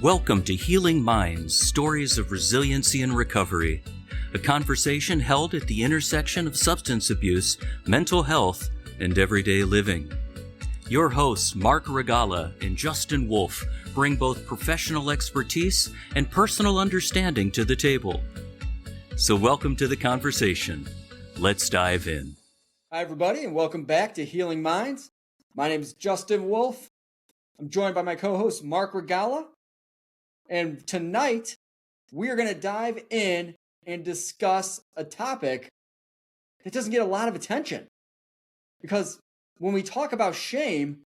Welcome to Healing Minds, Stories of Resiliency and Recovery, a conversation held at the intersection of substance abuse, mental health, and everyday living. Your hosts, Marc Regala and Justin Wolf, bring both professional expertise and personal understanding to the table. So welcome to the conversation. Let's dive in. Hi, everybody, and welcome back to Healing Minds. My name is Justin Wolf. I'm joined by my co-host, Marc Regala. And tonight, we are going to dive in and discuss a topic that doesn't get a lot of attention. Because when we talk about shame,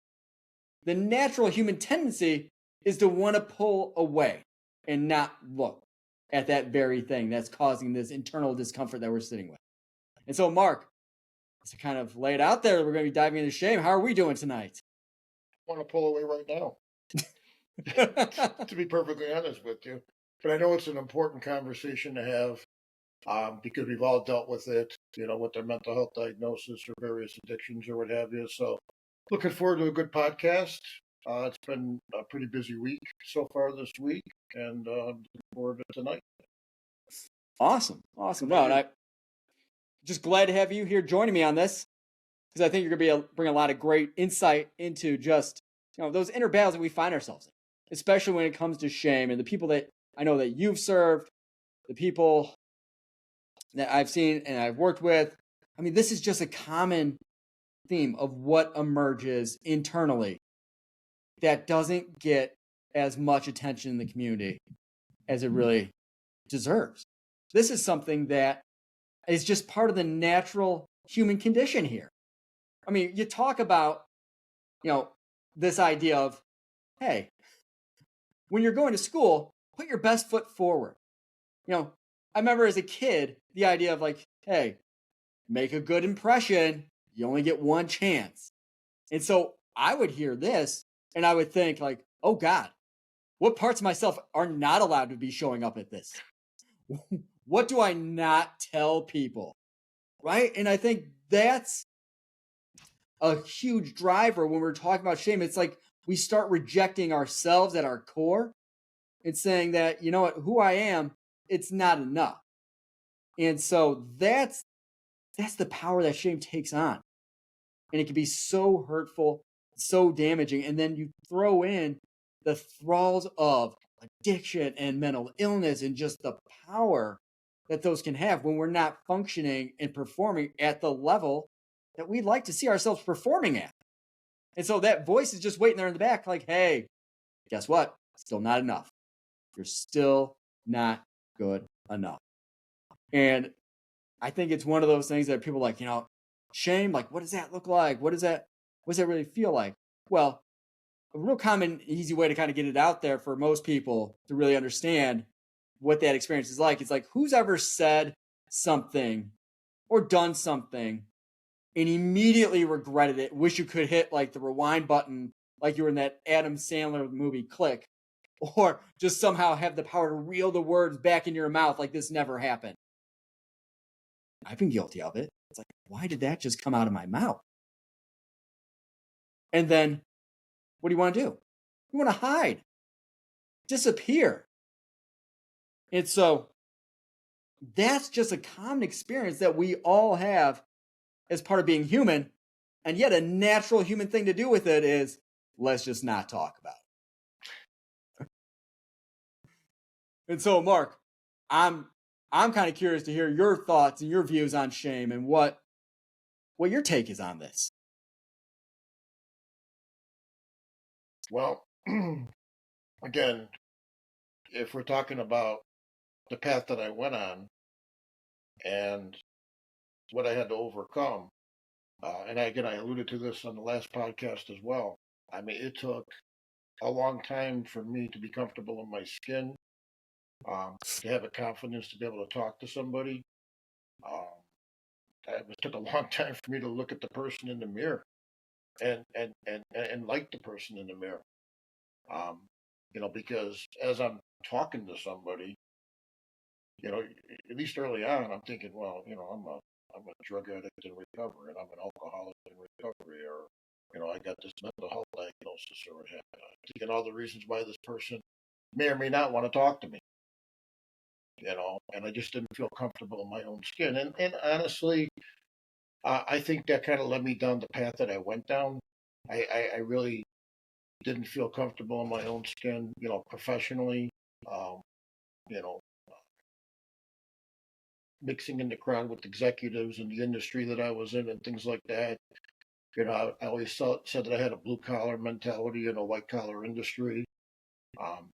the natural human tendency is to want to pull away and not look at that very thing that's causing this internal discomfort that we're sitting with. And so, Marc, to kind of lay it out there, we're going to be diving into shame. How are we doing tonight? I want to pull away right now, to be perfectly honest with you. But I know it's an important conversation to have because we've all dealt with it, with their mental health diagnosis or various addictions or what have you. So looking forward to a good podcast. It's been a pretty busy week so far this week, and looking forward to tonight. Awesome. No, and I'm just glad to have you here joining me on this, because I think you're going to bring a lot of great insight into just those inner battles that we find ourselves in, especially when it comes to shame and the people that I know that you've served, the people that I've seen and I've worked with. I mean, this is just a common theme of what emerges internally that doesn't get as much attention in the community as it really deserves. This is something that is just part of the natural human condition here. I mean, you talk about, this idea of, hey, when you're going to school, put your best foot forward. I remember as a kid, the idea of like, hey, make a good impression. You only get one chance. And so I would hear this and I would think like, oh God, what parts of myself are not allowed to be showing up at this? What do I not tell people? Right? And I think that's a huge driver when we're talking about shame. It's like we start rejecting ourselves at our core and saying that, you know what, who I am, it's not enough. And so that's the power that shame takes on. And it can be so hurtful, so damaging. And then you throw in the thralls of addiction and mental illness and just the power that those can have when we're not functioning and performing at the level that we'd like to see ourselves performing at. And so that voice is just waiting there in the back like, hey, guess what? Still not enough. You're still not good enough. And I think it's one of those things that people are like, shame, like, what does that look like? What does that really feel like? Well, a real common, easy way to kind of get it out there for most people to really understand what that experience is like. It's like, who's ever said something or done something and immediately regretted it, wish you could hit like the rewind button like you were in that Adam Sandler movie Click, or just somehow have the power to reel the words back in your mouth like this never happened? I've been guilty of it. It's like, why did that just come out of my mouth? And then what do you want to do? You want to hide, disappear. And so that's just a common experience that we all have as part of being human. And yet a natural human thing to do with it is, let's just not talk about it. And so, Marc, I'm kind of curious to hear your thoughts and your views on shame and what your take is on this. Well, again, if we're talking about the path that I went on and what I had to overcome, and again, I alluded to this on the last podcast as well. I mean, it took a long time for me to be comfortable in my skin, to have the confidence to be able to talk to somebody. It took a long time for me to look at the person in the mirror and like the person in the mirror. Because as I'm talking to somebody, at least early on, I'm thinking, well, I'm a drug addict in recovery, and I'm an alcoholic in recovery, or I got this mental health diagnosis, or what have you. I'm thinking all the reasons why this person may or may not want to talk to me, and I just didn't feel comfortable in my own skin. And honestly, I think that kind of led me down the path that I went down. I really didn't feel comfortable in my own skin, professionally, um, you know, mixing in the crowd with executives in the industry that I was in and things like that. I always said that I had a blue collar mentality in a white collar industry. Um,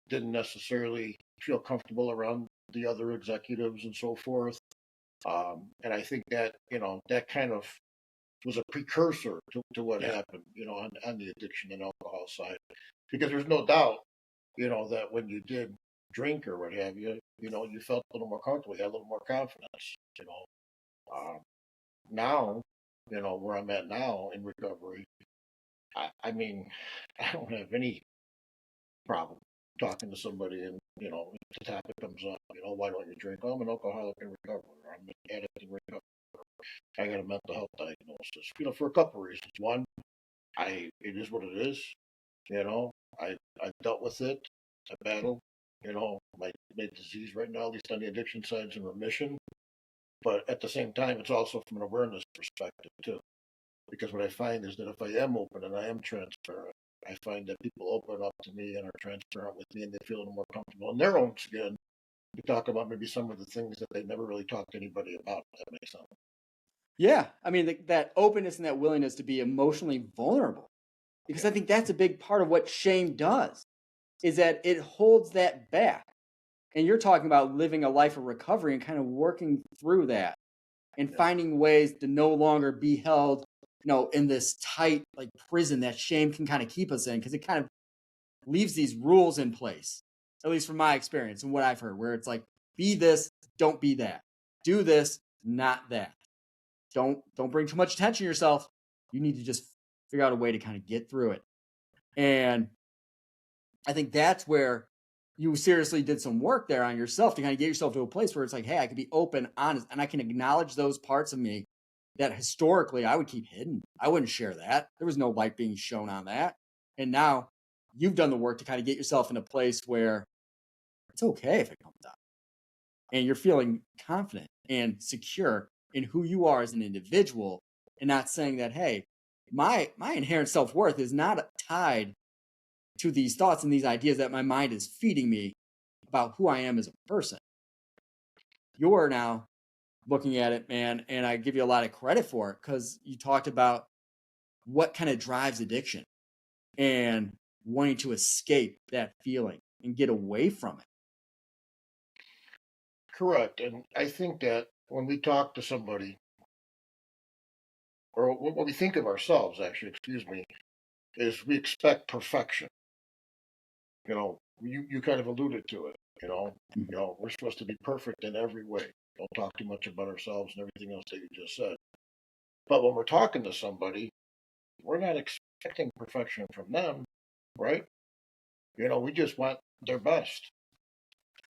didn't necessarily feel comfortable around the other executives and so forth. And I think that, that kind of was a precursor to what happened, on the addiction and alcohol side. Because there's no doubt, that when you did drink or what have you, you felt a little more comfortable, you had a little more confidence, now, where I'm at now in recovery, I mean, I don't have any problem talking to somebody and, the topic comes up, why don't you drink? Oh, I'm an alcoholic in recovery, or I'm an addict in recovery. I got a mental health diagnosis, for a couple of reasons. One, it is what it is, I've dealt with it. I battle, my disease right now, at least on the addiction side, is in remission. But at the same time, it's also from an awareness perspective too. Because what I find is that if I am open and I am transparent, I find that people open up to me and are transparent with me, and they feel a little more comfortable in their own skin to talk about maybe some of the things that they never really talked to anybody about. If that makes sense. Yeah, I mean that openness and that willingness to be emotionally vulnerable, because I think that's a big part of what shame does, is that it holds that back. And you're talking about living a life of recovery and kind of working through that and finding ways to no longer be held, in this tight like prison that shame can kind of keep us in, because it kind of leaves these rules in place, at least from my experience and what I've heard, where it's like, be this, don't be that, do this, not that. Don't bring too much attention to yourself. You need to just figure out a way to kind of get through it. And I think that's where you seriously did some work there on yourself to kind of get yourself to a place where it's like, hey, I can be open, honest, and I can acknowledge those parts of me that historically I would keep hidden. I wouldn't share that. There was no light being shown on that. And now you've done the work to kind of get yourself in a place where it's okay if it comes out. And you're feeling confident and secure in who you are as an individual, and not saying that, hey, my inherent self-worth is not tied to these thoughts and these ideas that my mind is feeding me about who I am as a person. You're now looking at it, man, and I give you a lot of credit for it, because you talked about what kind of drives addiction and wanting to escape that feeling and get away from it. Correct. And I think that when we talk to somebody, or what we think of ourselves, actually, excuse me, is we expect perfection. You kind of alluded to it. We're supposed to be perfect in every way. Don't talk too much about ourselves and everything else that you just said. But when we're talking to somebody, we're not expecting perfection from them, right? We just want their best,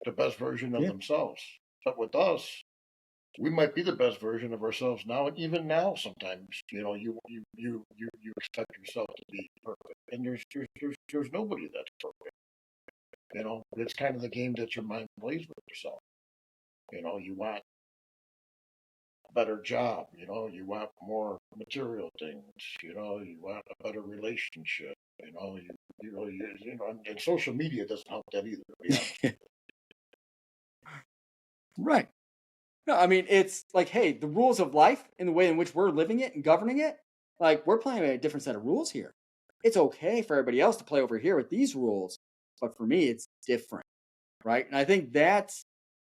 the best version of themselves. But with us, we might be the best version of ourselves now, and even now, sometimes, you expect yourself to be perfect, and there's nobody that's perfect. It's kind of the game that your mind plays with yourself. You want a better job. You want more material things. You want a better relationship. And social media doesn't help that either. To be honest. Right. No, I mean, it's like, hey, the rules of life and the way in which we're living it and governing it, like, we're playing a different set of rules here. It's okay for everybody else to play over here with these rules, but for me, it's different, right? And I think that's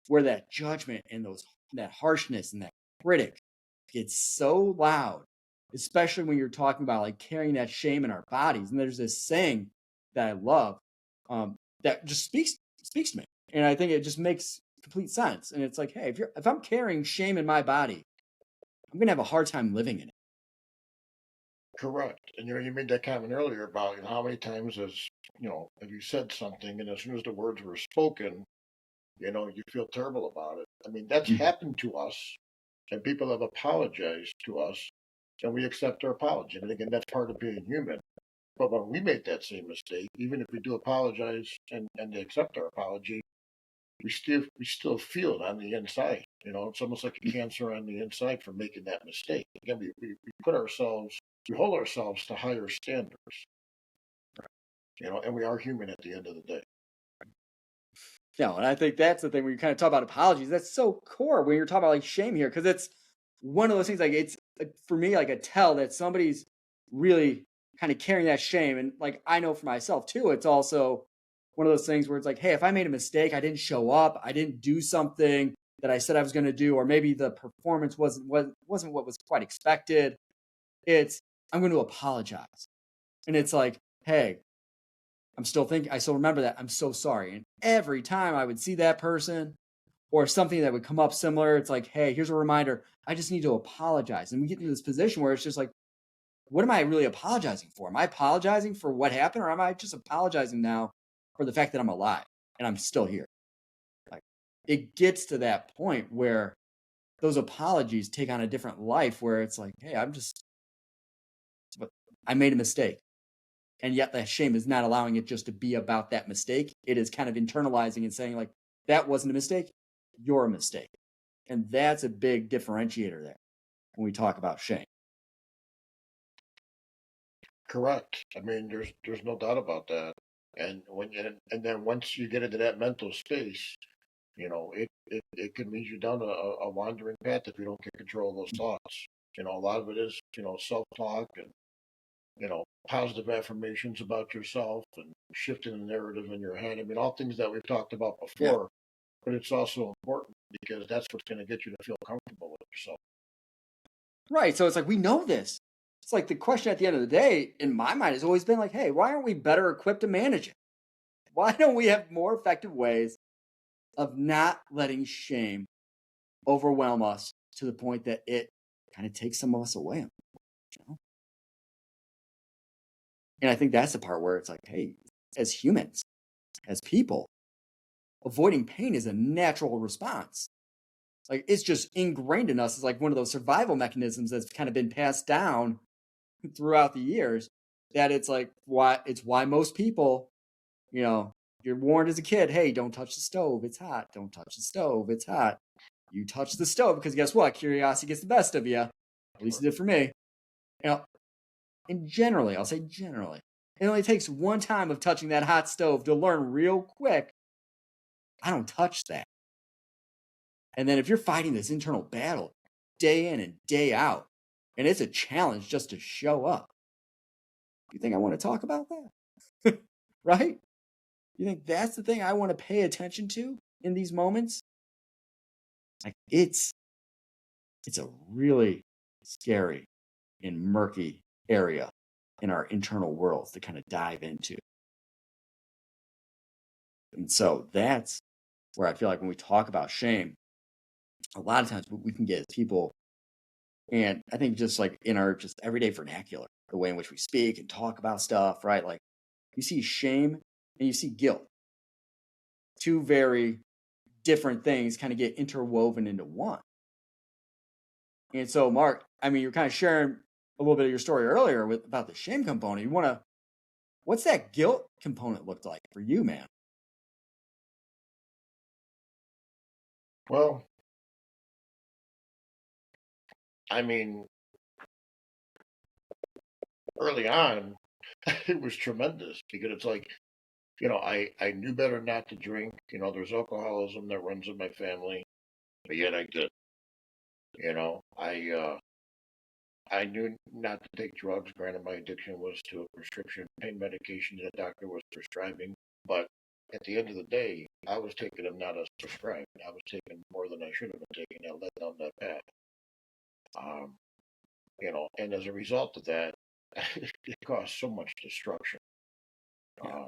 where that judgment and that harshness and that critic gets so loud, especially when you're talking about like carrying that shame in our bodies. And there's this saying that I love, that just speaks to me, and I think it just makes complete sense. And it's like, hey, if I'm carrying shame in my body, I'm gonna have a hard time living in it. Correct. And you made that comment earlier about how many times have you said something, and as soon as the words were spoken, you feel terrible about it. I mean, that's happened to us, and people have apologized to us, and we accept their apology. And again, that's part of being human. But when we make that same mistake, even if we do apologize and they accept our apology, we still feel it on the inside. It's almost like a cancer on the inside for making that mistake. Again, we hold ourselves to higher standards, and we are human at the end of the day. Yeah, and I think that's the thing when you kind of talk about apologies. That's so core when you're talking about like shame here, because it's one of those things. Like it's for me like a tell that somebody's really kind of carrying that shame, and like I know for myself too. It's also one of those things where it's like, hey, if I made a mistake, I didn't show up, I didn't do something that I said I was going to do, or maybe the performance wasn't what was quite expected. It's I'm going to apologize, and it's like, hey, I still remember that. I'm so sorry. And every time I would see that person or something that would come up similar, it's like, hey, here's a reminder. I just need to apologize. And we get into this position where it's just like, what am I really apologizing for? Am I apologizing for what happened? Or am I just apologizing now for the fact that I'm alive and I'm still here? Like it gets to that point where those apologies take on a different life where it's like, hey, I made a mistake. And yet that shame is not allowing it just to be about that mistake. It is kind of internalizing and saying like, that wasn't a mistake. You're a mistake. And that's a big differentiator there when we talk about shame. Correct. I mean, there's no doubt about that. And then once you get into that mental space, it can lead you down a wandering path if you don't get control of those thoughts. A lot of it is self-talk and positive affirmations about yourself and shifting the narrative in your head. I mean, all things that we've talked about before, yeah. But it's also important because that's what's going to get you to feel comfortable with yourself. Right. So it's like, we know this. It's like the question at the end of the day, in my mind, has always been like, hey, why aren't we better equipped to manage it? Why don't we have more effective ways of not letting shame overwhelm us to the point that it kind of takes some of us away? And I think that's the part where it's like, hey, as humans, as people, avoiding pain is a natural response. Like it's just ingrained in us. It's like one of those survival mechanisms that's kind of been passed down throughout the years. That it's like why most people, you're warned as a kid, hey, don't touch the stove, it's hot. Don't touch the stove, it's hot. You touch the stove because guess what? Curiosity gets the best of you. At least it did for me. And generally, I'll say generally, it only takes one time of touching that hot stove to learn real quick, I don't touch that. And then if you're fighting this internal battle day in and day out, and it's a challenge just to show up, you think I want to talk about that? Right? You think that's the thing I want to pay attention to in these moments? Like it's a really scary and murky area in our internal worlds to kind of dive into. And so that's where I feel like when we talk about shame, a lot of times what we can get as people, and I think just like in our just everyday vernacular, the way in which we speak and talk about stuff, right? Like you see shame and you see guilt. Two very different things kind of get interwoven into one. And so, Marc, I mean, you're kind of sharing a little bit of your story earlier about the shame component. What's that guilt component looked like for you, man? Well, I mean, early on, it was tremendous because it's like, I knew better not to drink. There's alcoholism that runs in my family, but yet I did. I knew not to take drugs. Granted, my addiction was to a prescription pain medication that a doctor was prescribing. But at the end of the day, I was taking them not as prescribed. I was taking more than I should have been taking. I led down that path. And as a result of that, it caused so much destruction. I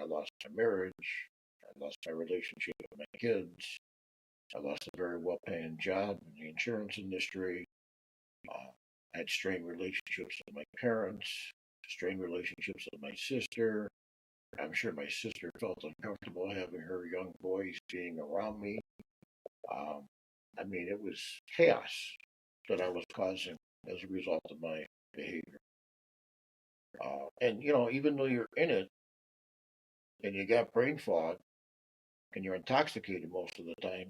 lost my marriage. I lost my relationship with my kids. I lost a very well-paying job in the insurance industry. I had strained relationships with my parents, strained relationships with my sister. I'm sure my sister felt uncomfortable having her young boys being around me. It was chaos that I was causing as a result of my behavior. And, even though you're in it and you got brain fog and you're intoxicated most of the time,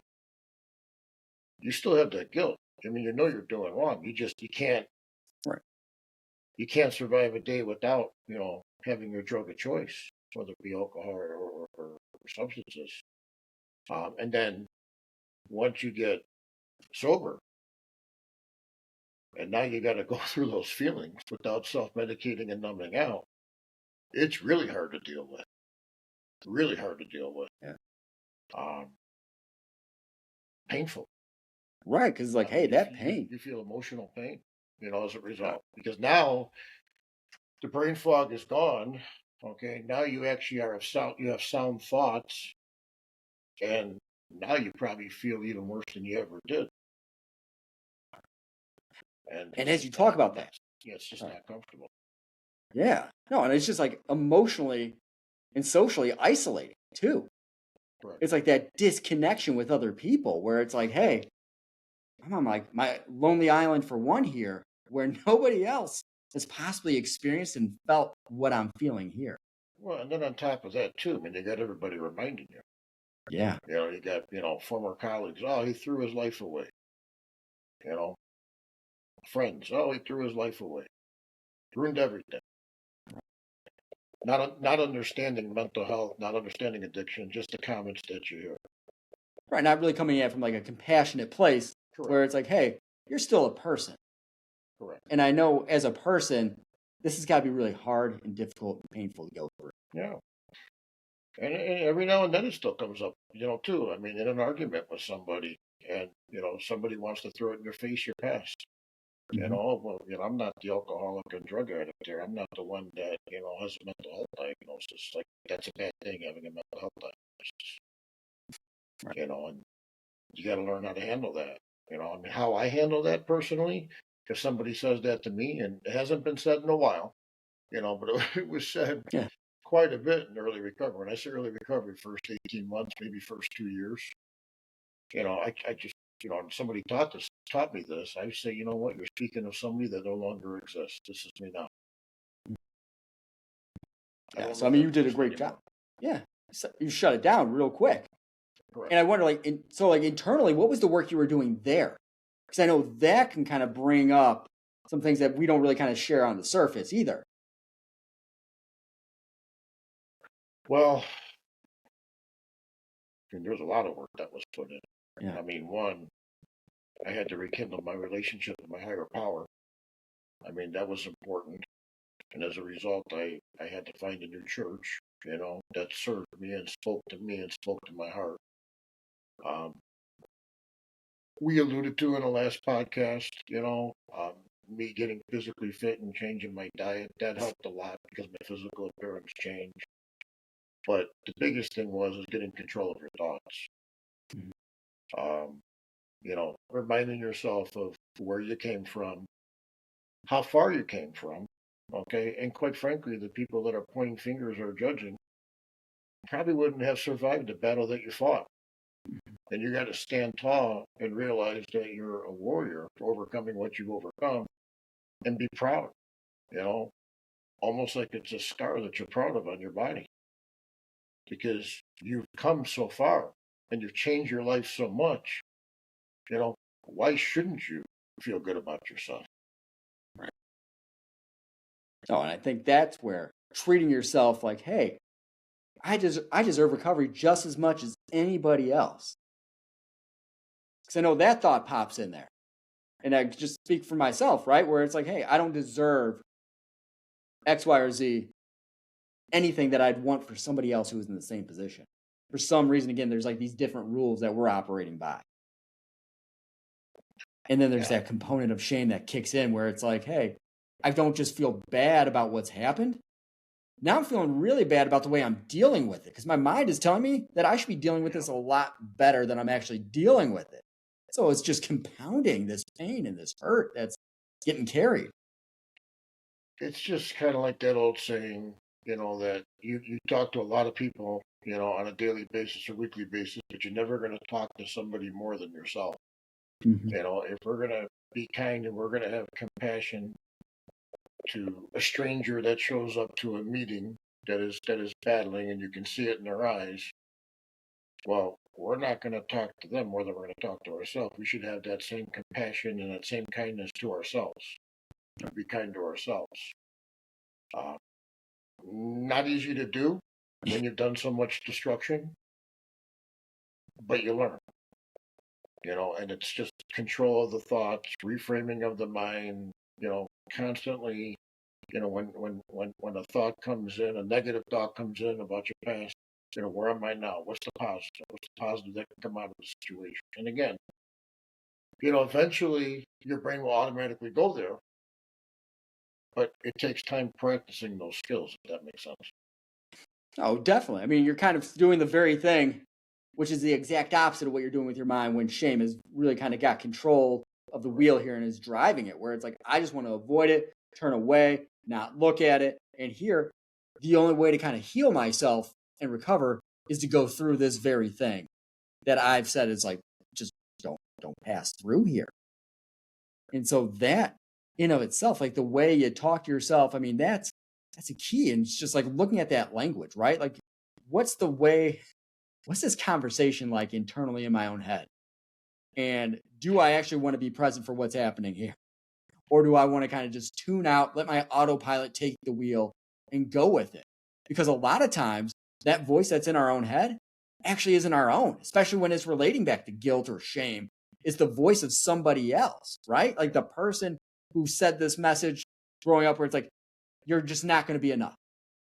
you still have that guilt. I mean, you're doing wrong. You can't, Right. you can't survive a day without, having your drug of choice, whether it be alcohol or substances. And then once you get sober, and now you got to go through those feelings without self-medicating and numbing out, it's really hard to deal with. Really hard to deal with. Yeah. Um, Painful. Right. Because it's like, hey, that pain. You feel emotional pain, as a result. Because now the brain fog is gone. Okay. Now you actually you have sound thoughts, and now you probably feel even worse than you ever did. And as you talk about that, it's just not comfortable. Yeah. No, and it's just like emotionally and socially isolating too. Correct. It's like that disconnection with other people where it's like, hey, I'm on like my lonely island for one here where nobody else has possibly experienced and felt what I'm feeling here. Well, and then on top of that too, I mean, they got everybody reminding you. Yeah. You got, former colleagues. Oh, he threw his life away. Friends. Oh, he threw his life away. Ruined everything. Not understanding mental health, not understanding addiction, just the comments that you hear. Right. Not really coming at it from like a compassionate place. Correct. Where it's like, hey, you're still a person. Correct. And I know as a person, this has got to be really hard and difficult and painful to go through. Yeah. And every now and then it still comes up, too. I mean, in an argument with somebody, and, somebody wants to throw it in your face, your past. Mm-hmm. Well, I'm not the alcoholic and drug addict there. I'm not the one that, has a mental health diagnosis. Like, that's a bad thing, having a mental health diagnosis. Right. And you got to learn how to handle that. I mean, how I handle that personally, if somebody says that to me, and it hasn't been said in a while, but it was said quite a bit in early recovery. When I say early recovery, first 18 months, maybe first 2 years, I just, somebody taught me this. I say, you know what, you're speaking of somebody that no longer exists. This is me now. Yeah, so I mean, you did a great job. Yeah, so you shut it down real quick. Correct. And I wonder, like internally, what was the work you were doing there? Because I know that can kind of bring up some things that we don't really kind of share on the surface either. Well, I mean, there's a lot of work that was put in. Yeah. I mean, one, I had to rekindle my relationship with my higher power. I mean, that was important. And as a result, I had to find a new church, that served me and spoke to my heart. We alluded to in the last podcast, me getting physically fit and changing my diet. That helped a lot because my physical appearance changed. But the biggest thing was getting control of your thoughts. Mm-hmm. Reminding yourself of where you came from, how far you came from, okay? And quite frankly, the people that are pointing fingers or judging probably wouldn't have survived the battle that you fought. And you got to stand tall and realize that you're a warrior for overcoming what you've overcome and be proud, almost like it's a scar that you're proud of on your body because you've come so far and you've changed your life so much. Why shouldn't you feel good about yourself? Right. Oh, and I think that's where treating yourself like, hey, I deserve recovery just as much as anybody else. Because I know that thought pops in there. And I just speak for myself, right? Where it's like, hey, I don't deserve X, Y, or Z, anything that I'd want for somebody else who was in the same position. For some reason, again, there's like these different rules that we're operating by. And then there's that component of shame that kicks in where it's like, hey, I don't just feel bad about what's happened. Now I'm feeling really bad about the way I'm dealing with it because my mind is telling me that I should be dealing with this a lot better than I'm actually dealing with it. So it's just compounding this pain and this hurt that's getting carried. It's just kind of like that old saying, that you talk to a lot of people, on a daily basis or weekly basis, but you're never going to talk to somebody more than yourself. Mm-hmm. If we're going to be kind and we're going to have compassion to a stranger that shows up to a meeting that is battling, and you can see it in their eyes. Well, we're not going to talk to them more than we're going to talk to ourselves. We should have that same compassion and that same kindness to ourselves. Be kind to ourselves. Uh, Not easy to do when you've done so much destruction, but you learn. And it's just control of the thoughts, reframing of the mind. Constantly. When a thought comes in, a negative thought comes in about your past. Where am I now? What's the positive? What's the positive that can come out of the situation? And again, eventually your brain will automatically go there, but it takes time practicing those skills, if that makes sense. Oh, definitely. I mean, you're kind of doing the very thing, which is the exact opposite of what you're doing with your mind when shame has really kind of got control of the wheel here and is driving it, where it's like, I just want to avoid it, turn away, not look at it. And here, the only way to kind of heal myself and recover is to go through this very thing that I've said is like, just don't pass through here. And so that in of itself, like the way you talk to yourself, I mean, that's a key. And it's just like looking at that language, right? Like, what's this conversation like internally in my own head? And do I actually want to be present for what's happening here? Or do I want to kind of just tune out, let my autopilot take the wheel and go with it? Because a lot of times that voice that's in our own head actually isn't our own, especially when it's relating back to guilt or shame. It's the voice of somebody else, right? Like the person who said this message growing up where it's like, you're just not going to be enough.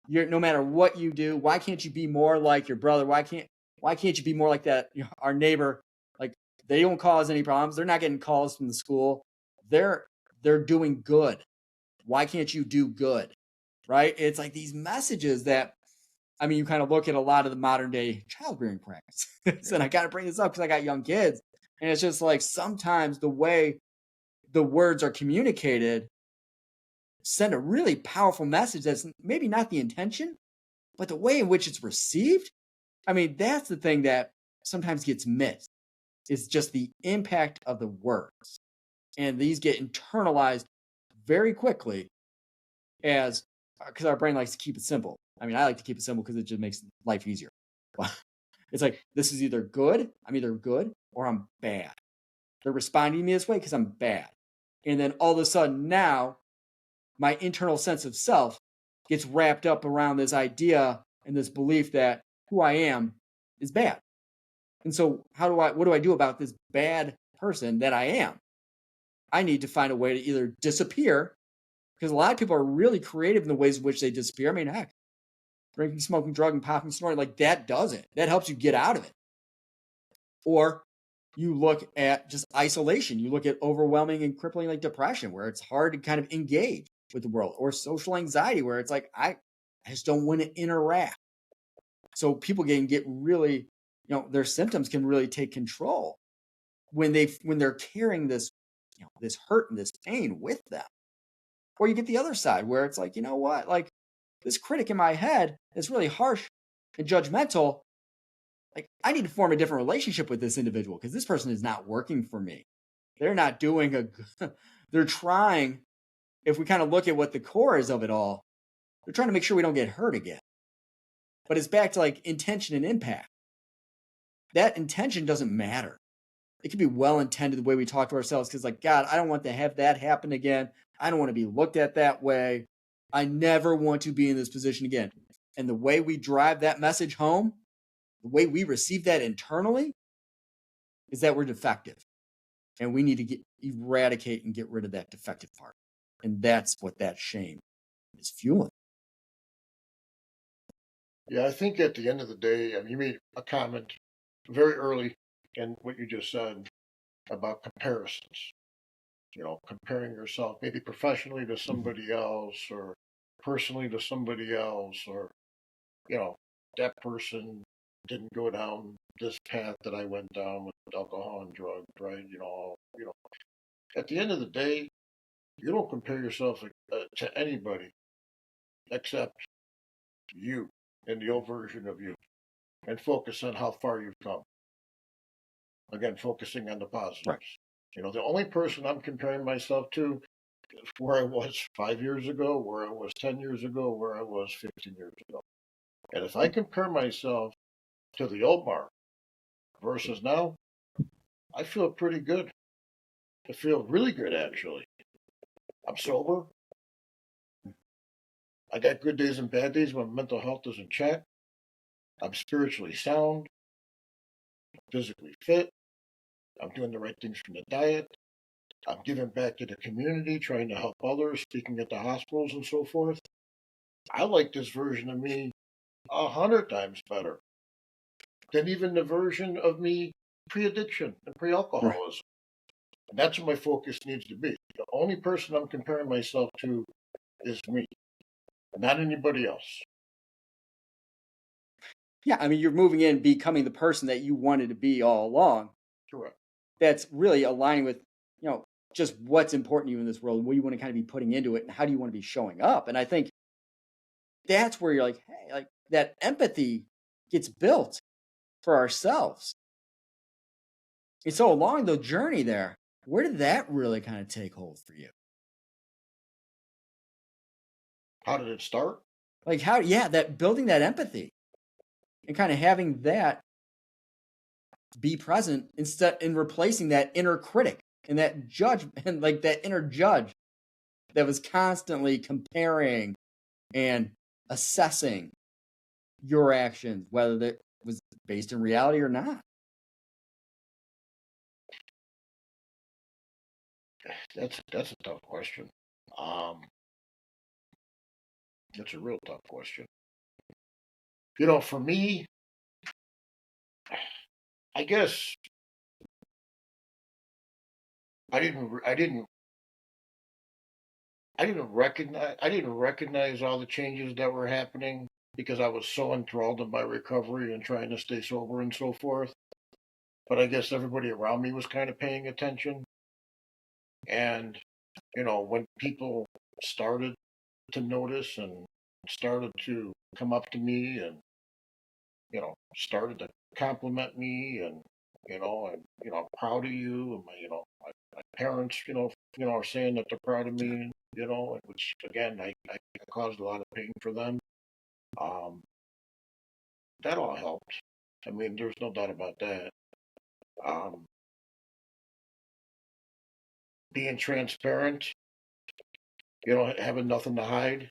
No matter what you do, why can't you be more like your brother? Why can't you be more like that? Our neighbor, like they don't cause any problems. They're not getting calls from the school. They're doing good. Why can't you do good? Right? It's like these messages that, I mean, you kind of look at a lot of the modern day child rearing practice. And I got to bring this up because I got young kids. And it's just like sometimes the way the words are communicated send a really powerful message that's maybe not the intention, but the way in which it's received. I mean, that's the thing that sometimes gets missed. Is just the impact of the words. And these get internalized very quickly because our brain likes to keep it simple. I mean, I like to keep it simple because it just makes life easier. But it's like, this is either good, I'm either good, or I'm bad. They're responding to me this way because I'm bad. And then all of a sudden now, my internal sense of self gets wrapped up around this idea and this belief that who I am is bad. And so what do I do about this bad person that I am? I need to find a way to either disappear, because a lot of people are really creative in the ways in which they disappear. I mean, heck, drinking, smoking, drugging, popping, snorting, like that does it. That helps you get out of it. Or you look at just isolation. You look at overwhelming and crippling like depression, where it's hard to kind of engage with the world, or social anxiety, where it's like, I just don't want to interact. So people can get really, their symptoms can really take control when they're carrying this, this hurt and this pain with them. Or you get the other side where it's like, you know what, like this critic in my head is really harsh and judgmental. Like I need to form a different relationship with this individual because this person is not working for me. They're not doing they're trying, if we kind of look at what the core is of it all, they're trying to make sure we don't get hurt again. But it's back to like intention and impact. That intention doesn't matter. It can be well-intended the way we talk to ourselves because like, God, I don't want to have that happen again. I don't want to be looked at that way. I never want to be in this position again. And the way we drive that message home, the way we receive that internally is that we're defective. And we need to eradicate and get rid of that defective part. And that's what that shame is fueling. Yeah, I think at the end of the day, you made a comment very early in what you just said about comparisons. Comparing yourself maybe professionally to somebody else or personally to somebody else, or, that person didn't go down this path that I went down with alcohol and drugs, right? At the end of the day, you don't compare yourself to anybody except you and the old version of you, and focus on how far you've come. Again, focusing on the positives. Right. The only person I'm comparing myself to where I was 5 years ago, where I was 10 years ago, where I was 15 years ago. And if I compare myself to the old Marc versus now, I feel pretty good. I feel really good, actually. I'm sober. I got good days and bad days when mental health is in check. I'm spiritually sound, physically fit. I'm doing the right things from the diet. I'm giving back to the community, trying to help others, speaking at the hospitals and so forth. I like this version of me 100 times better than even the version of me pre-addiction and Right. pre-alcoholism. And that's what my focus needs to be. The only person I'm comparing myself to is me, not anybody else. Yeah, I mean, you're moving in, becoming the person that you wanted to be all along. Correct. That's really aligning with, just what's important to you in this world and what you want to kind of be putting into it and how do you want to be showing up. And I think that's where you're like, hey, like that empathy gets built for ourselves. And so along the journey there, where did that really kind of take hold for you? How did it start? Like that building that empathy and kind of having that be present instead in replacing that inner critic and that judge and like that inner judge that was constantly comparing and assessing your actions, whether that was based in reality or not. That's a tough question. Um, that's a real tough question. For me, I guess I didn't I didn't I didn't recognize all the changes that were happening because I was so enthralled in my recovery and trying to stay sober and so forth. But I guess everybody around me was kind of paying attention. And, when people started to notice and started to come up to me and, started to compliment me and, I'm proud of you. And my parents, are saying that they're proud of me, which again, I caused a lot of pain for them. Um, that all helped. I mean, there's no doubt about that. Um, being transparent, having nothing to hide,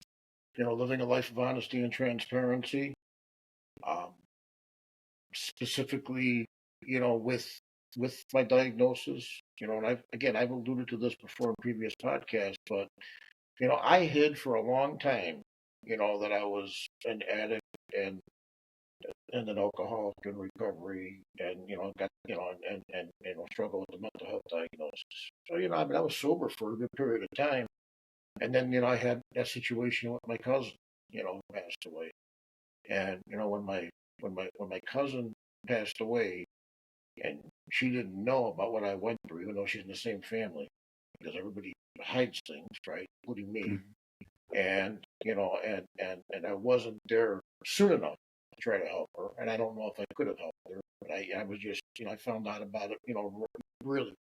living a life of honesty and transparency. Um, specifically, with my diagnosis, and I've alluded to this before in previous podcasts, but I hid for a long time, that I was an addict and an alcoholic in recovery, and got and struggle with the mental health diagnosis. So I mean, I was sober for a good period of time, and then I had that situation with my cousin, who passed away, and when my cousin passed away, and she didn't know about what I went through, even though she's in the same family, because everybody hides things, right, including me. Mhm. And and I wasn't there soon enough to try to help her, and I don't know if I could have helped her, but I was just I found out about it really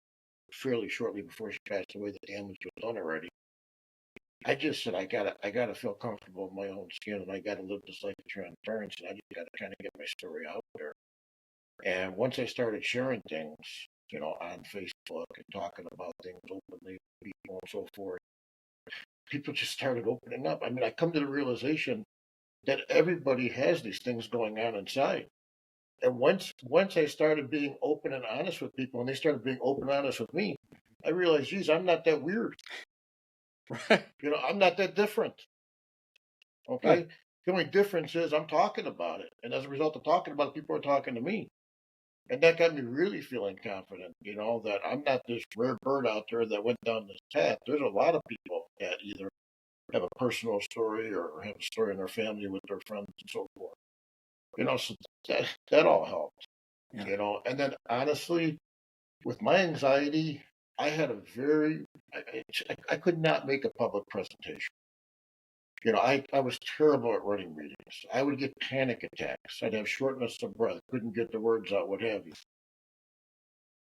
fairly shortly before she passed away. The damage was done already. I just said I gotta feel comfortable in my own skin, and I gotta live this life of transparency. And I just gotta kind of get my story out there. And once I started sharing things, on Facebook and talking about things openly with people and so forth, people just started opening up. I mean, I come to the realization that everybody has these things going on inside. And once I started being open and honest with people, and they started being open and honest with me, I realized, geez, I'm not that weird. Right. I'm not that different. Right. Okay. The only difference is I'm talking about it. And as a result of talking about it, people are talking to me. And that got me really feeling confident, that I'm not this rare bird out there that went down this path. There's a lot of people that either have a personal story or have a story in their family with their friends and so forth. So that all helped. Yeah. And then honestly, with my anxiety, I had a very, I could not make a public presentation. I was terrible at running meetings. I would get panic attacks. I'd have shortness of breath, couldn't get the words out, what have you.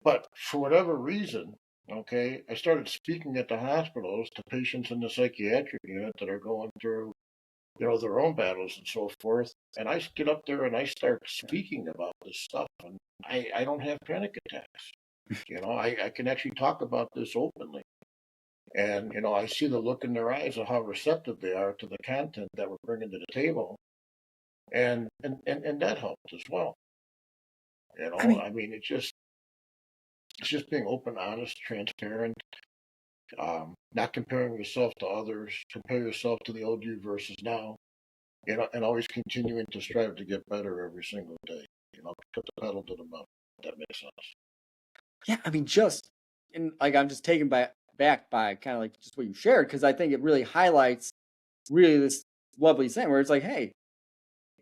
But for whatever reason, Okay, I started speaking at the hospitals to patients in the psychiatric unit that are going through, their own battles and so forth. And I get up there and I start speaking about this stuff, and I don't have panic attacks. I can actually talk about this openly. And, I see the look in their eyes of how receptive they are to the content that we're bringing to the table. And that helped as well. I mean, I mean, it's just being open, honest, transparent, not comparing yourself to others, compare yourself to the old you versus now, and always continuing to strive to get better every single day. Put the pedal to the metal. That makes sense. yeah, I mean, and like I'm just taken back by kind of like just what you shared, because I think it really highlights really this lovely thing where it's like, hey,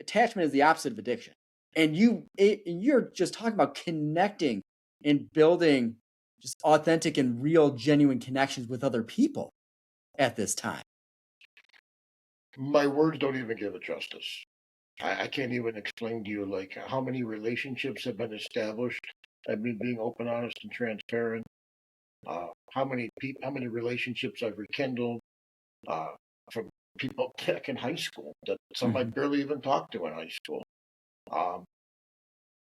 attachment is the opposite of addiction, and you're just talking about connecting and building just authentic and real, genuine connections with other people at this time. My words don't even give it justice. I can't even explain to you like how many relationships have been established. I mean, being open, honest, and transparent. How many relationships I've rekindled uh, from people back in high school that some I Mhm. barely even talked to in high school. Um,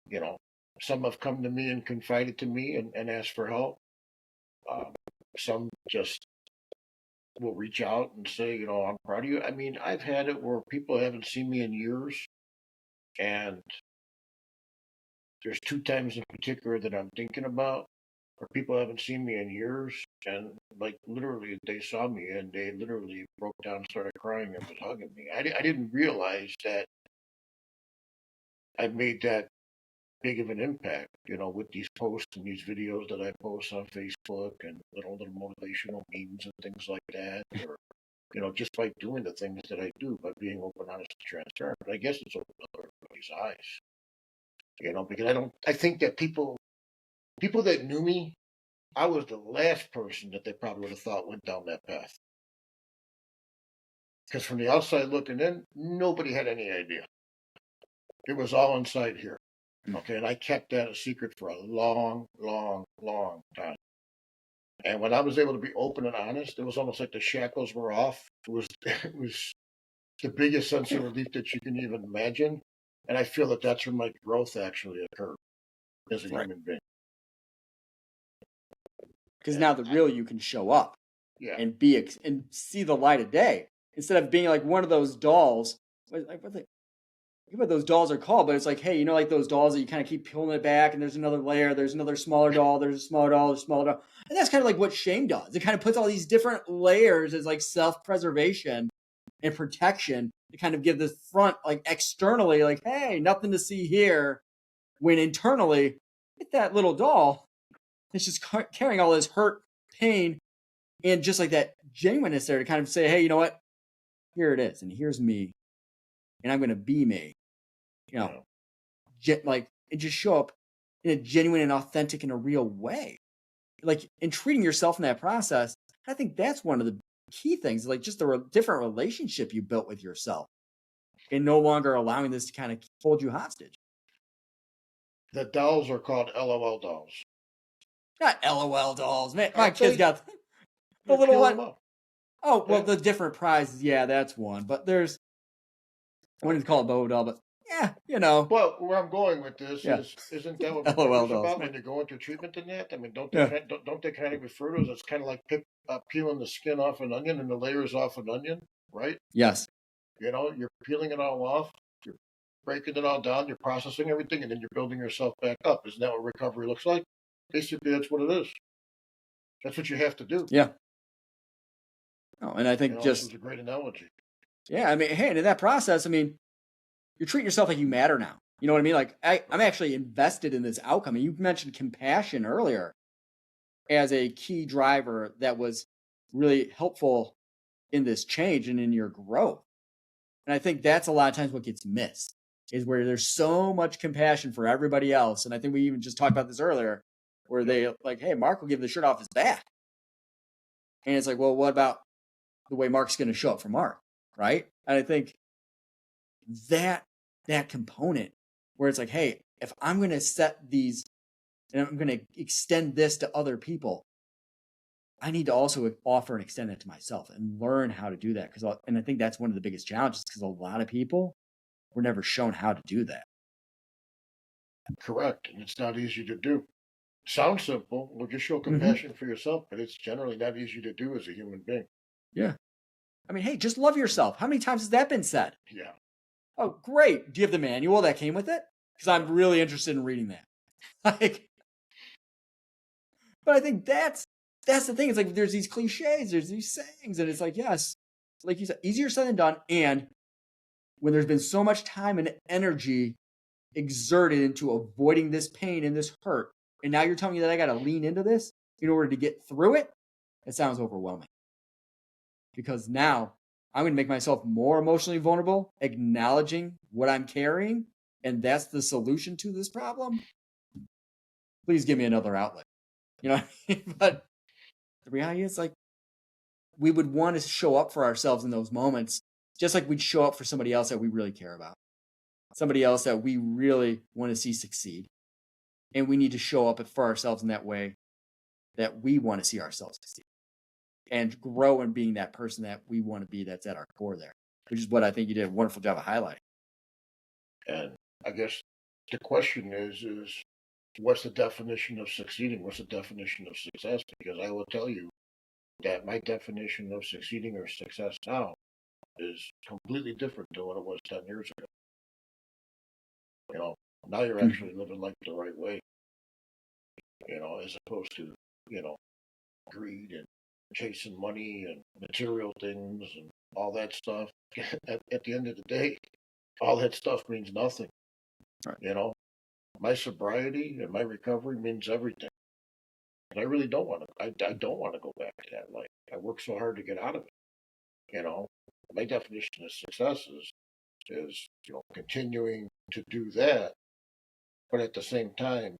you know, some have come to me and confided to me and asked for help. Um, some just will reach out and say, I'm proud of you. I mean, I've had it where people haven't seen me in years, and there's two times in particular that I'm thinking about where people haven't seen me in years, and like literally they saw me and they literally broke down, started crying, and was hugging me. I didn't realize that I made that big of an impact, with these posts and these videos that I post on Facebook and little motivational memes and things like that, or just by doing the things that I do, by being open, honest, and transparent. But I guess it's open up everybody's eyes, because I think that people that knew me, I was the last person that they probably would have thought went down that path. Because from the outside looking in, nobody had any idea. It was all inside here. Okay, and I kept that a secret for a long, long, long time. And when I was able to be open and honest, it was almost like the shackles were off. It was the biggest sense of relief that you can even imagine. And I feel that that's when my growth actually occurred as a Right. human being. Because And now the real you can show up yeah, and and see the light of day instead of being like one of those dolls. What those dolls are called, but it's like, hey, like those dolls that you kind of keep pulling it back, and there's another layer, there's another smaller doll, there's a smaller doll, there's a smaller doll, and that's kind of like what shame does. It kind of puts all these different layers as like self-preservation and protection to kind of give this front, like externally, like, hey, nothing to see here, when internally, it's that little doll. It's just carrying all this hurt, pain, and just like that genuineness there to kind of say, hey, you know what? Here it is, and here's me, and I'm going to be me. You know, yeah. like, and just show up in a genuine and authentic and a real way. Like, in treating yourself in that process, I think that's one of the key things, like just the different relationship you built with yourself and no longer allowing this to kind of hold you hostage. The dolls are called LOL dolls. Not LOL dolls, man. My Aren't kids they? got the They're little peeling one. them up. Oh, well, Yeah. the different prizes. Yeah, that's one. But there's, I wouldn't call it Bobo doll, but yeah, But where I'm going with this yeah. is, isn't that what LOL recovery's dolls. about when you go into treatment in that? I mean, don't they Yeah. kind don't they kind of refer to it as kind of like peeling the skin off an onion and the layers off an onion, right? Yes. You're peeling it all off, you're breaking it all down, you're processing everything, and then you're building yourself back up. Isn't that what recovery looks like? Basically, that's what it is. That's what you have to do. Yeah. Oh, and I think This just, was a great analogy. yeah, I mean, hey, and in that process, I mean, you're treating yourself like you matter now. You know what I mean? Like, I'm actually invested in this outcome. And you mentioned compassion earlier as a key driver that was really helpful in this change and in your growth. And I think that's a lot of times what gets missed is where there's so much compassion for everybody else. And I think we even just talked about this earlier, where Yep. they like, hey, Marc will give the shirt off his back. And it's like, well, what about the way Marc's going to show up for Marc? Right. And I think that component where it's like, hey, if I'm going to set these and I'm going to extend this to other people, I need to also offer and extend that to myself and learn how to do that. And I think that's one of the biggest challenges, because a lot of people were never shown how to do that. Correct. And it's not easy to do. Sounds simple. Well, just show Mm-hmm. compassion for yourself, but it's generally not easy to do as a human being. Yeah. I mean, hey, just love yourself. How many times has that been said? Yeah. Oh, great. Do you have the manual that came with it? Because I'm really interested in reading that. But I think that's the thing. It's like there's these cliches, there's these sayings, and it's like, yes, like you said, easier said than done. And when there's been so much time and energy exerted into avoiding this pain and this hurt, and now you're telling me that I got to lean into this in order to get through it, it sounds overwhelming. Because now I'm going to make myself more emotionally vulnerable, acknowledging what I'm carrying, and that's the solution to this problem. Please give me another outlet. You know what I mean? But the reality is, like, we would want to show up for ourselves in those moments, just like we'd show up for somebody else that we really care about, somebody else that we really want to see succeed. And we need to show up for ourselves in that way that we want to see ourselves succeed and grow in being that person that we want to be, that's at our core there, which is what I think you did a wonderful job of highlighting. And I guess the question is what's the definition of succeeding? What's the definition of success? Because I will tell you that my definition of succeeding or success now is completely different than what it was 10 years ago. You know, now you're actually living life the right way, you know, as opposed to, you know, greed and chasing money and material things and all that stuff. At the end of the day, all that stuff means nothing. Right. You know, my sobriety and my recovery means everything. And I really don't want to. I don't want to go back to that life. I worked so hard to get out of it. You know, my definition of success is you know continuing to do that, but at the same time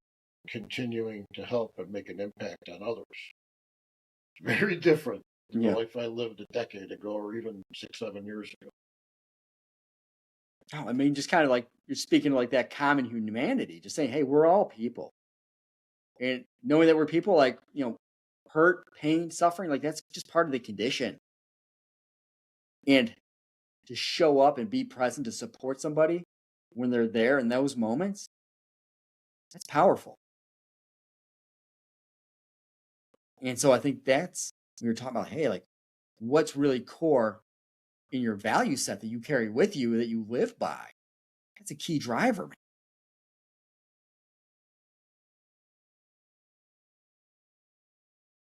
continuing to help and make an impact on others. Very different than the life I lived a decade ago or even 6, 7 years ago. Oh, I mean, just kind of like you're speaking like that common humanity, just saying, hey, we're all people. And knowing that we're people, like, you know, hurt, pain, suffering, like that's just part of the condition. And to show up and be present to support somebody when they're there in those moments, that's powerful. And so I think that's, we were talking about, hey, like what's really core in your value set that you carry with you, that you live by. That's a key driver, man.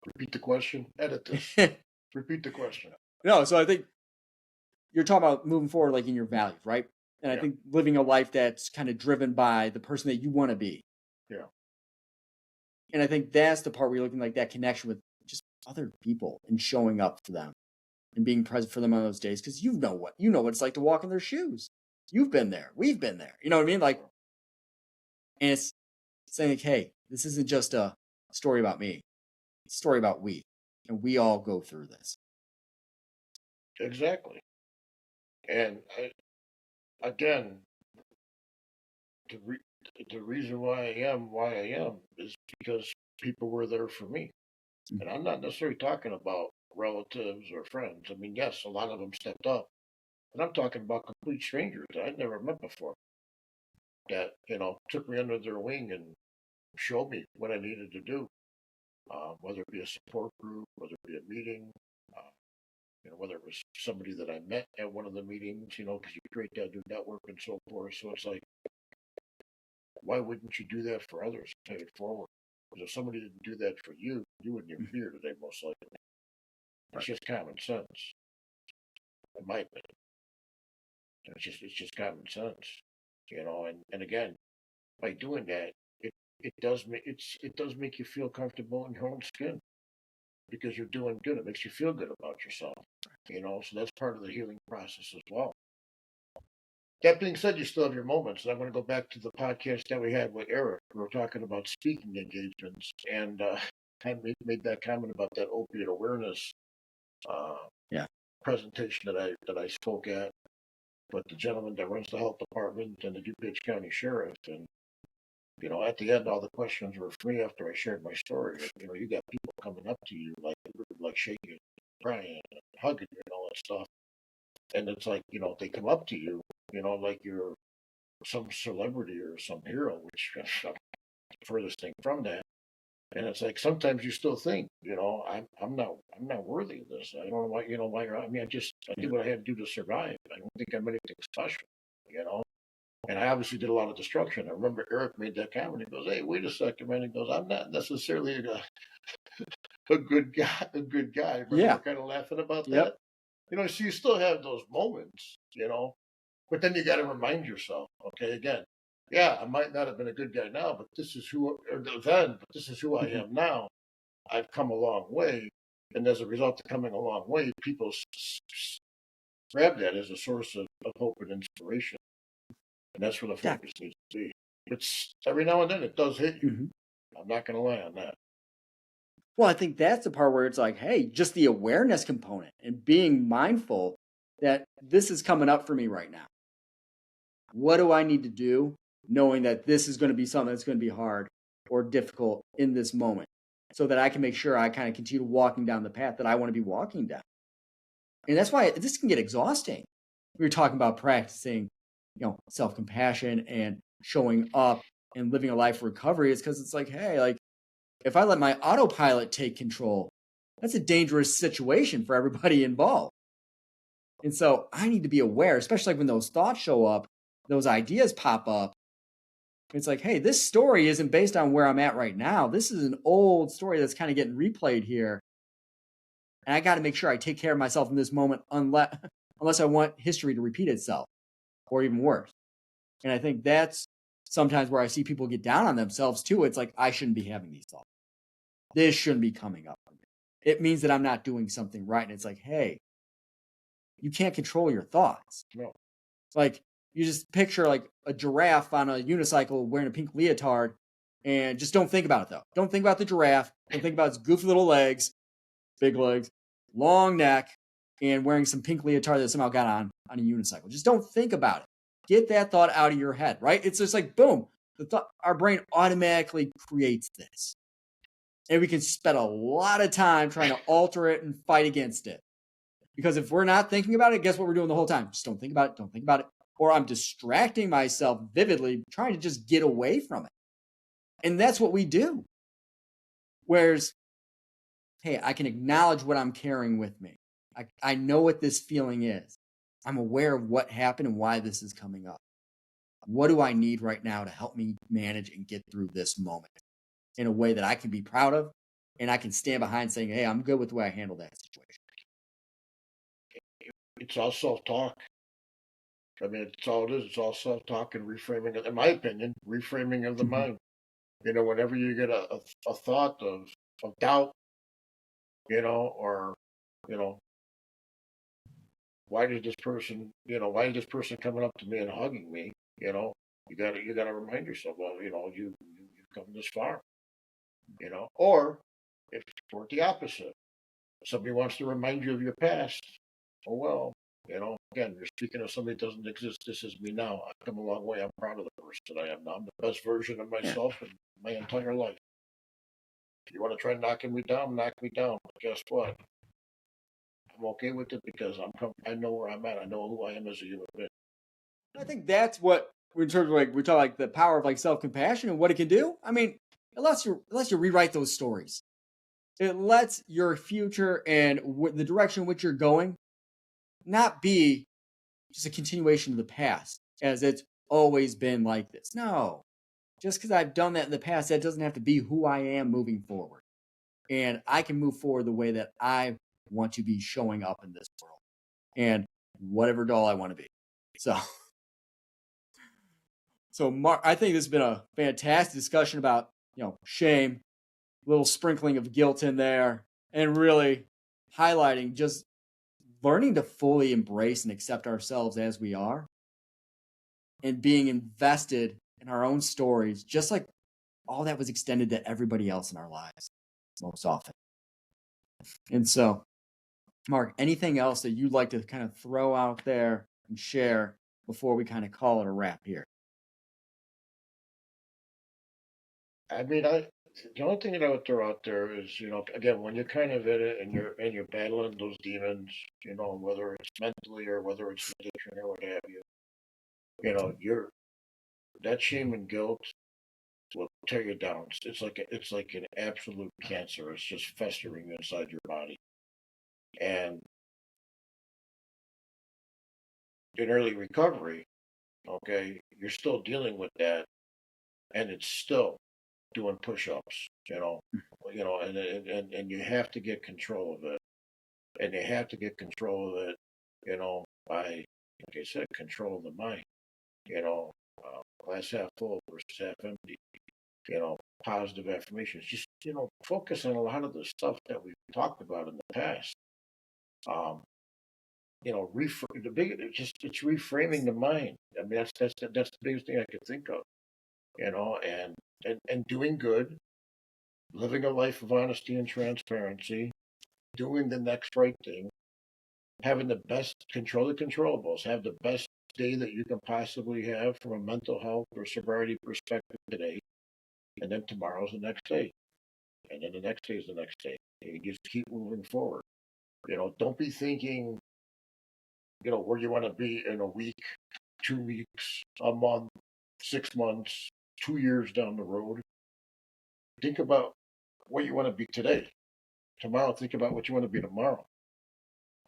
Repeat the question. Edit this. Repeat the question. No, so I think you're talking about moving forward, like in your values, right? And I think living a life that's kind of driven by the person that you want to be. Yeah. And I think that's the part where you're looking like that connection with just other people and showing up for them and being present for them on those days. Because you know what it's like to walk in their shoes. You've been there. We've been there. You know what I mean? Like, and it's saying like, hey, this isn't just a story about me. It's a story about we. And we all go through this. Exactly. And again, the reason why I am is because people were there for me. And I'm not necessarily talking about relatives or friends. I mean, yes, a lot of them stepped up. And I'm talking about complete strangers that I'd never met before that, you know, took me under their wing and showed me what I needed to do, whether it be a support group, whether it be a meeting, uh, you know, whether it was somebody that I met at one of the meetings, you know, because you create that new network and so forth. So it's like, why wouldn't you do that for others and pay it forward? Because if somebody didn't do that for you, you wouldn't even be here today, most likely. It's just common sense, in my opinion. It's just common sense, you know. And again, by doing that, it does make you feel comfortable in your own skin because you're doing good. It makes you feel good about yourself, you know. So that's part of the healing process as well. That being said, you still have your moments. And I'm going to go back to the podcast that we had with Eric. We were talking about speaking engagements, and I made that comment about that opiate awareness uh, presentation that I spoke at. But the gentleman that runs the health department and the DuPage County Sheriff, and At the end, all the questions were free after I shared my story. You got people coming up to you like shaking, crying, and hugging you and all that stuff. And it's like, they come up to you, like you're some celebrity or some hero, which is the furthest thing from that. And it's like sometimes you still think, I'm not worthy of this. I don't know why you're. I mean, I did what I had to do to survive. I don't think I'm anything special, you know. And I obviously did a lot of destruction. I remember Eric made that comment. He goes, "Hey, wait a second, man." He goes, "I'm not necessarily a good guy. A good guy." Remember, Yeah. we're kind of laughing about Yep. that. So you still have those moments, but then you got to remind yourself, okay, again, yeah, I might not have been a good guy now, but this is but this is who I Mhm. am now. I've come a long way, and as a result of coming a long way, people grab that as a source of hope and inspiration, and that's where the Yeah. focus needs to be. It's every now and then it does hit you. Mhm. I'm not going to lie on that. Well, I think that's the part where it's like, hey, just the awareness component and being mindful that this is coming up for me right now. What do I need to do knowing that this is going to be something that's going to be hard or difficult in this moment so that I can make sure I kind of continue walking down the path that I want to be walking down? And that's why this can get exhausting. We were talking about practicing, self-compassion and showing up and living a life of recovery. It's because it's like, hey, like if I let my autopilot take control, that's a dangerous situation for everybody involved. And so I need to be aware, especially like when those thoughts show up, those ideas pop up. It's like, hey, this story isn't based on where I'm at right now. This is an old story that's kind of getting replayed here. And I got to make sure I take care of myself in this moment unless I want history to repeat itself or even worse. And I think that's sometimes where I see people get down on themselves too. It's like, I shouldn't be having these thoughts. This shouldn't be coming up for me. It means that I'm not doing something right. And it's like, hey, you can't control your thoughts. No. Like you just picture like a giraffe on a unicycle wearing a pink leotard and just don't think about it though. Don't think about the giraffe. Don't think about its goofy little legs, big legs, long neck, and wearing some pink leotard that somehow got on a unicycle. Just don't think about it. Get that thought out of your head, right? It's just like, boom, our brain automatically creates this. And we can spend a lot of time trying to alter it and fight against it. Because if we're not thinking about it, guess what we're doing the whole time? Just don't think about it. Don't think about it. Or I'm distracting myself vividly, trying to just get away from it. And that's what we do. Whereas, hey, I can acknowledge what I'm carrying with me. I know what this feeling is. I'm aware of what happened and why this is coming up. What do I need right now to help me manage and get through this moment in a way that I can be proud of and I can stand behind saying, hey, I'm good with the way I handled that situation. It's all self-talk. I mean, it's all it is. It's all self-talk and reframing. In my opinion, reframing of the mind. Whenever you get a thought of doubt, or you know, why is this person coming up to me and hugging me? You gotta remind yourself, well, you've come this far, or if for the opposite, somebody wants to remind you of your past. Oh well, again, you're speaking of somebody that doesn't exist. This is me now. I've come a long way. I'm proud of the person I am now. I'm the best version of myself in my entire life. If you want to try knocking me down, knock me down. But guess what? I'm okay with it because I know where I'm at. I know who I am as a human being. I think that's what in terms of like we talk like the power of like self-compassion and what it can do. I mean, it lets you rewrite those stories. It lets your future and the direction in which you're going not be just a continuation of the past as it's always been like this. No, just because I've done that in the past, that doesn't have to be who I am moving forward. And I can move forward the way that I want to be showing up in this world and whatever doll I want to be. So Marc, I think this has been a fantastic discussion about, shame, a little sprinkling of guilt in there, and really highlighting just learning to fully embrace and accept ourselves as we are and being invested in our own stories, just like all that was extended to everybody else in our lives most often. And so, Marc, anything else that you'd like to kind of throw out there and share before we kind of call it a wrap here? I mean, the only thing that I would throw out there is, again, when you're kind of in it and you're battling those demons, whether it's mentally or whether it's addiction or what have you, you're that shame and guilt will tear you down. It's like an absolute cancer. It's just festering inside your body. And in early recovery, okay, you're still dealing with that, and it's still doing push-ups, and you have to get control of it, and you have to get control of it, by, like I said, control of the mind, you know, glass half full versus half empty, positive affirmations. Just, focus on a lot of the stuff that we've talked about in the past. Um, it's reframing the mind. I mean, that's the biggest thing I could think of, and doing good, living a life of honesty and transparency, doing the next right thing, having the best control the controllables, have the best day that you can possibly have from a mental health or sobriety perspective today, and then tomorrow's the next day, and then the next day is the next day. You just keep moving forward. Don't be thinking, where you want to be in a week, 2 weeks, a month, 6 months, 2 years down the road. Think about what you want to be today. Tomorrow, think about what you want to be tomorrow.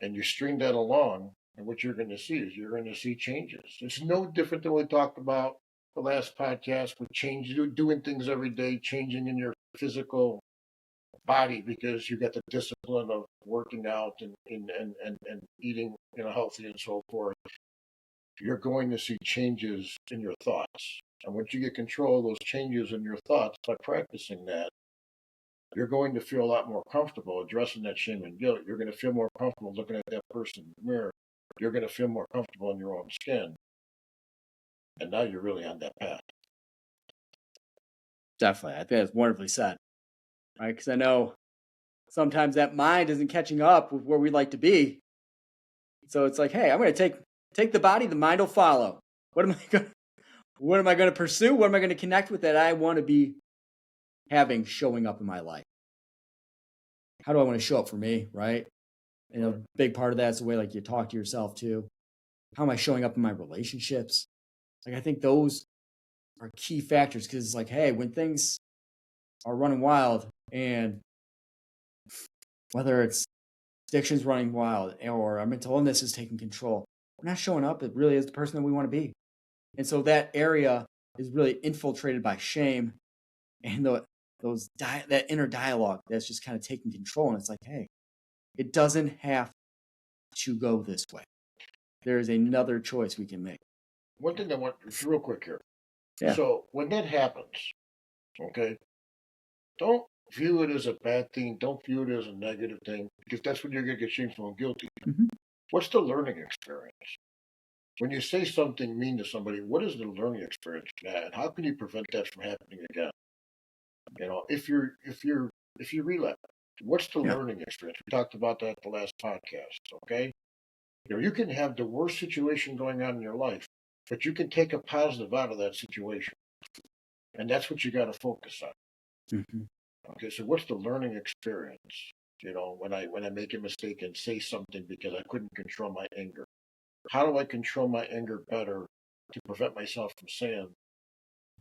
And you string that along, and what you're going to see is you're going to see changes. It's no different than what we talked about the last podcast with doing things every day, changing in your physical body because you got the discipline of working out and eating healthy and so forth. You're going to see changes in your thoughts. And once you get control of those changes in your thoughts by practicing that, you're going to feel a lot more comfortable addressing that shame and guilt. You're going to feel more comfortable looking at that person in the mirror. You're going to feel more comfortable in your own skin. And now you're really on that path. Definitely. I think that's wonderfully said. Right? Because I know sometimes that mind isn't catching up with where we'd like to be. So it's like, hey, I'm going to take the body, the mind will follow. What am I going to pursue? What am I going to connect with that I want to be having showing up in my life? How do I want to show up for me, right? And a big part of that is the way like you talk to yourself too. How am I showing up in my relationships? Like I think those are key factors because it's like, hey, when things are running wild and whether it's addiction's running wild or our mental illness is taking control, we're not showing up. It really is the person that we want to be. And so that area is really infiltrated by shame and that inner dialogue that's just kind of taking control. And it's like, hey, it doesn't have to go this way. There is another choice we can make. One thing I want, real quick here. Yeah. So when that happens, okay, don't view it as a bad thing. Don't view it as a negative thing because that's when you're going to get shameful and guilty. Mm-hmm. What's the learning experience? When you say something mean to somebody, what is the learning experience from that, and how can you prevent that from happening again? If you relapse, what's the learning experience? We talked about that the last podcast. Okay, you can have the worst situation going on in your life, but you can take a positive out of that situation, and that's what you got to focus on. Mm-hmm. Okay, so what's the learning experience? When I make a mistake and say something because I couldn't control my anger, how do I control my anger better to prevent myself from saying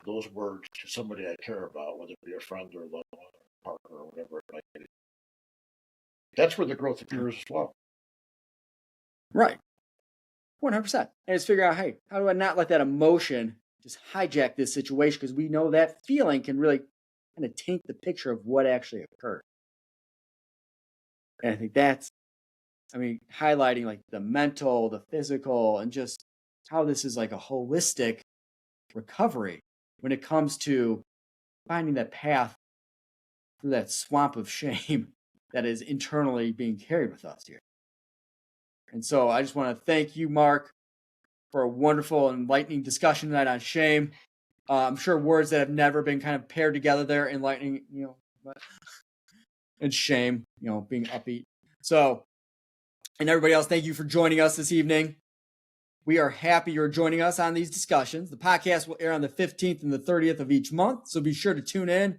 those words to somebody I care about, whether it be a friend or a loved one or a partner or whatever it might be? That's where the growth occurs as well. Right. 100%. And just figure out, hey, how do I not let that emotion just hijack this situation? Because we know that feeling can really kind of taint the picture of what actually occurred. And I think highlighting like the mental, the physical, and just how this is like a holistic recovery when it comes to finding that path through that swamp of shame that is internally being carried with us here. And so I just want to thank you, Marc, for a wonderful, enlightening discussion tonight on shame. I'm sure words that have never been kind of paired together there, enlightening, and shame, being upbeat. So, and everybody else, thank you for joining us this evening. We are happy you're joining us on these discussions. The podcast will air on the 15th and the 30th of each month, so be sure to tune in.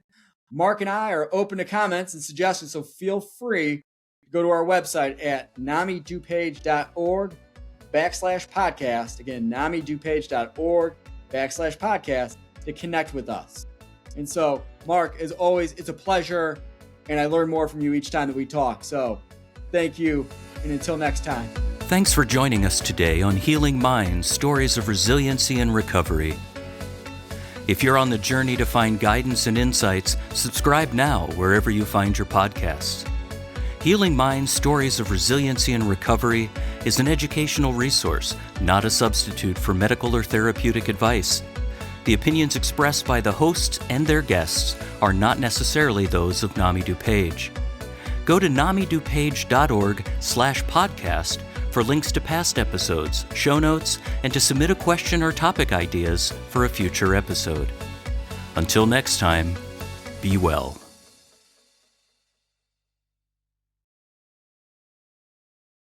Marc and I are open to comments and suggestions, so feel free to go to our website at namidupage.org/podcast. Again, namidupage.org/podcast to connect with us. And so, Marc, as always, it's a pleasure, and I learn more from you each time that we talk. So thank you, and until next time. Thanks for joining us today on Healing Minds, Stories of Resiliency and Recovery. If you're on the journey to find guidance and insights, subscribe now wherever you find your podcasts. Healing Minds, Stories of Resiliency and Recovery is an educational resource, not a substitute for medical or therapeutic advice. The opinions expressed by the hosts and their guests are not necessarily those of NAMI DuPage. Go to namidupage.org/podcast for links to past episodes, show notes, and to submit a question or topic ideas for a future episode. Until next time, be well.